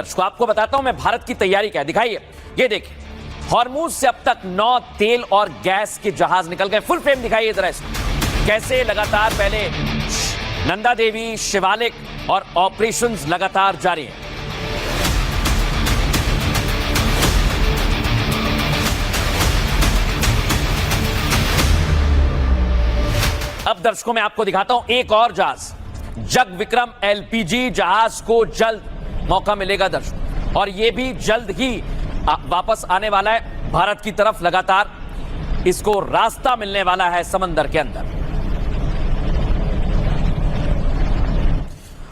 दर्शकों, आपको बताता हूं मैं भारत की तैयारी क्या है। दिखाइए, ये देखिए, हॉर्मूज से अब तक 9 तेल और गैस के जहाज निकल गए। फुल फ्रेम दिखाइए जरा इसको, कैसे लगातार पहले नंदा देवी, शिवालिक और ऑपरेशंस लगातार जारी हैं। अब दर्शकों मैं आपको दिखाता हूं एक और जहाज, जग विक्रम एलपीजी जहाज को जल्द मौका मिलेगा दर्शकों, और यह भी जल्द ही वापस आने वाला है भारत की तरफ। लगातार इसको रास्ता मिलने वाला है समंदर के अंदर।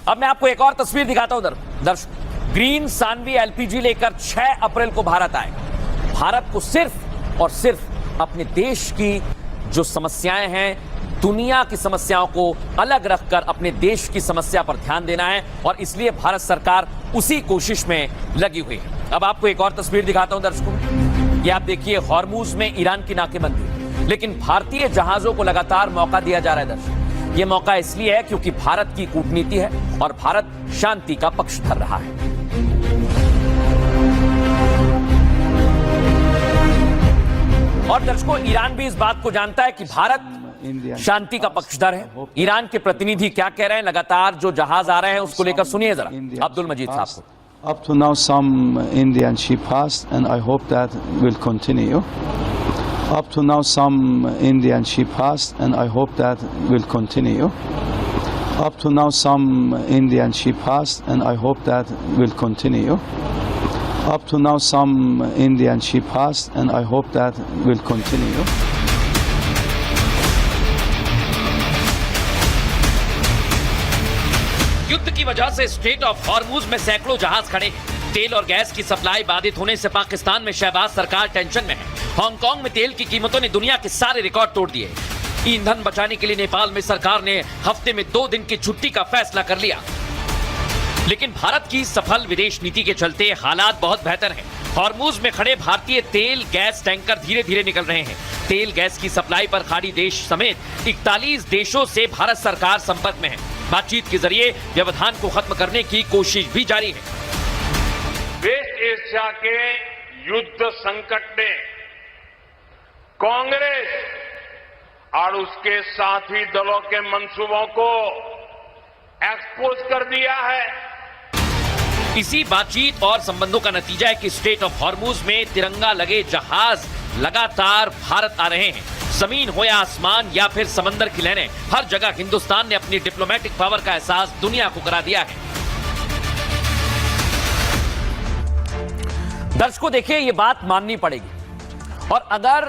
अब मैं आपको एक और तस्वीर दिखाता हूं दर्शकों, ग्रीन सानवी एलपीजी लेकर 6 अप्रैल को भारत आएगा। भारत को सिर्फ और सिर्फ अपने देश की जो समस्याएं हैं, दुनिया की समस्याओं को अलग रखकर अपने देश की समस्या पर ध्यान देना है, और इसलिए भारत सरकार उसी कोशिश में लगी हुई है। अब आपको एक और तस्वीर दिखाता हूं दर्शकों, ये आप देखिए, हॉर्मूज में ईरान की नाकेबंदी, लेकिन भारतीय जहाजों को लगातार मौका दिया जा रहा है दर्शकों। यह मौका इसलिए है क्योंकि भारत की कूटनीति है और भारत शांति का पक्ष धर रहा है। और दर्शकों, ईरान भी इस बात को जानता है कि भारत शांति का पक्षधर है। ईरान के प्रतिनिधि क्या कह रहे हैं, लगातार जो जहाज आ रहे हैं उसको लेकर सुनिए जरा अब्दुल मजीद साहब को। Up to now some Indian ship passed and I hope that will continue. Up to now some Indian ship passed and I hope that will continue. Up to now some Indian ship passed and I hope that will continue. Up to now some Indian ship passed and I hope that will continue. युद्ध की वजह से straight of Hormuz में सैकड़ों जहाज खड़े हैं। तेल और गैस की सप्लाई बाधित होने से पाकिस्तान में शहबाज सरकार टेंशन में है। हांगकांग में तेल की कीमतों ने दुनिया के सारे रिकॉर्ड तोड़ दिए। ईंधन बचाने के लिए नेपाल में सरकार ने हफ्ते में 2 दिन की छुट्टी का फैसला कर लिया। लेकिन भारत की सफल विदेश नीति के चलते हालात बहुत बेहतर हैं। हॉर्मूज में खड़े भारतीय तेल गैस टैंकर धीरे धीरे निकल रहे हैं। तेल गैस की सप्लाई पर खाड़ी देश समेत 41 देशों से भारत सरकार संपर्क में है। बातचीत के जरिए व्यवधान को खत्म करने की कोशिश भी जारी है। वेस्ट एशिया के युद्ध संकट ने कांग्रेस और उसके साथी दलों के मंसूबों को एक्सपोज कर दिया है। इसी बातचीत और संबंधों का नतीजा है कि स्ट्रेट ऑफ हॉर्मूज में तिरंगा लगे जहाज लगातार भारत आ रहे हैं। जमीन हो या आसमान या फिर समंदर की लहरें, हर जगह हिंदुस्तान ने अपनी डिप्लोमेटिक पावर का एहसास दुनिया को करा दिया है। दर्शकों देखिए, ये बात माननी पड़ेगी, और अगर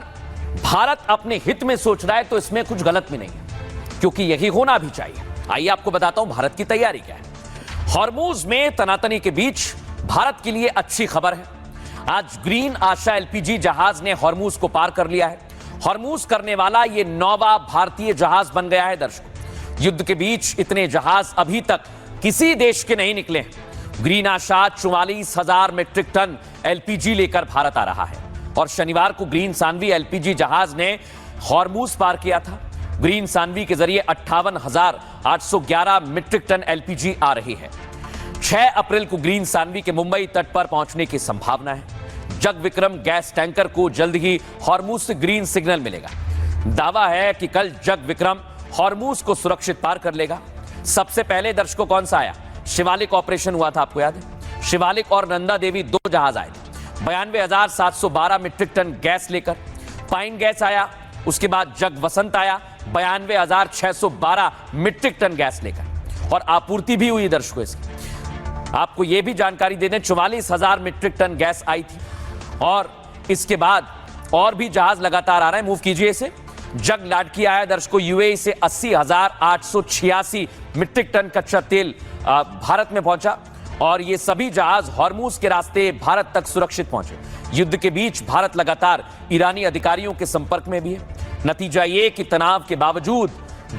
भारत अपने हित में सोच रहा है तो इसमें कुछ गलत भी नहीं है, क्योंकि यही होना भी चाहिए। आइए आपको बताता हूं भारत की तैयारी क्या है। हॉर्मूज में तनातनी के बीच भारत के लिए अच्छी खबर है। आज ग्रीन आशा एलपीजी जहाज ने हॉर्मूज को पार कर लिया है। हॉर्मूज करने वाला ये 9वां भारतीय जहाज बन गया है दर्शकों। युद्ध के बीच इतने जहाज अभी तक किसी देश के नहीं निकले हैं। ग्रीन आशा 44,000 मीट्रिक टन एलपीजी लेकर भारत आ रहा है, और शनिवार को ग्रीन सानवी एलपीजी जहाज ने हॉर्मूज पार किया था। ग्रीन सानवी के जरिए 58,811 मीट्रिक टन एलपीजी आ रही है। 6 अप्रैल को ग्रीन सानवी के मुंबई तट पर पहुंचने की संभावना है। जग विक्रम गैस टैंकर को जल्द ही हॉर्मूज से ग्रीन सिग्नल मिलेगा। दावा है कि कल जग विक्रम हॉर्मूज को सुरक्षित पार कर लेगा। सबसे पहले दर्शकों कौन सा आया? शिवालिक ऑपरेशन हुआ था, आपको याद है? शिवालिक और नंदा देवी 2 जहाज आए थे 92,712 मीट्रिक टन गैस लेकर। पाइन गैस आया, उसके बाद जग वसंत आया 92,612 मीट्रिक टन गैस लेकर, और आपूर्ति भी हुई दर्शकों इसकी। आपको यह भी जानकारी दे दें, 44,000 मीट्रिक टन गैस आई थी, और इसके बाद और भी जहाज लगातार आ रहे हैं। मूव कीजिए इसे। जग लाडकी आया दर्शकों यूएई से 80,886 मीट्रिक टन कच्चा तेल भारत में पहुंचा, और ये सभी जहाज हॉर्मूज के रास्ते भारत तक सुरक्षित पहुंचे। युद्ध के बीच भारत लगातार ईरानी अधिकारियों के संपर्क में भी है। नतीजा ये कि तनाव के बावजूद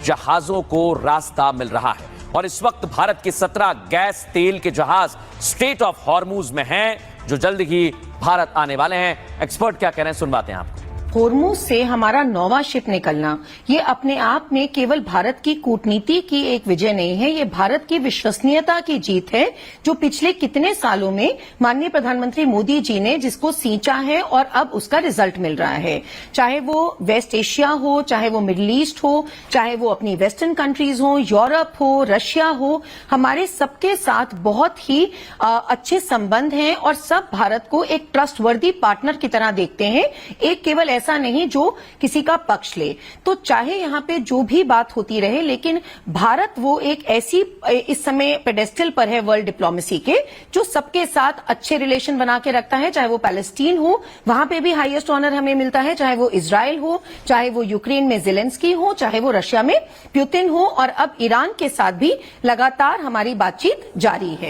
जहाजों को रास्ता मिल रहा है, और इस वक्त भारत के 17 गैस तेल के जहाज स्ट्रेट ऑफ हॉर्मूज में हैं, जो जल्द ही भारत आने वाले हैं। एक्सपर्ट क्या कह रहे हैं, सुनवाते हैं आपको। होर्मुज से हमारा नौवां शिप निकलना ये अपने आप में केवल भारत की कूटनीति की एक विजय नहीं है, ये भारत की विश्वसनीयता की जीत है, जो पिछले कितने सालों में माननीय प्रधानमंत्री मोदी जी ने जिसको सींचा है और अब उसका रिजल्ट मिल रहा है। चाहे वो वेस्ट एशिया हो, चाहे वो मिडिल ईस्ट हो, चाहे वो अपनी वेस्टर्न कंट्रीज हो, यूरोप हो, रशिया हो, हमारे सबके साथ बहुत ही अच्छे संबंध हैं और सब भारत को एक ट्रस्टवर्दी पार्टनर की तरह देखते हैं, एक केवल ऐसा नहीं जो किसी का पक्ष ले। तो चाहे यहां पे जो भी बात होती रहे, लेकिन भारत वो एक ऐसी इस समय पेडेस्टल पर है वर्ल्ड डिप्लोमेसी के, जो सबके साथ अच्छे रिलेशन बना के रखता है। चाहे वो पैलेस्टीन हो, वहां पे भी हाईएस्ट ऑनर हमें मिलता है, चाहे वो इजराइल हो, चाहे वो यूक्रेन में जेलेंस्की हो, चाहे वो रशिया में पुतिन हो, और अब ईरान के साथ भी लगातार हमारी बातचीत जारी है।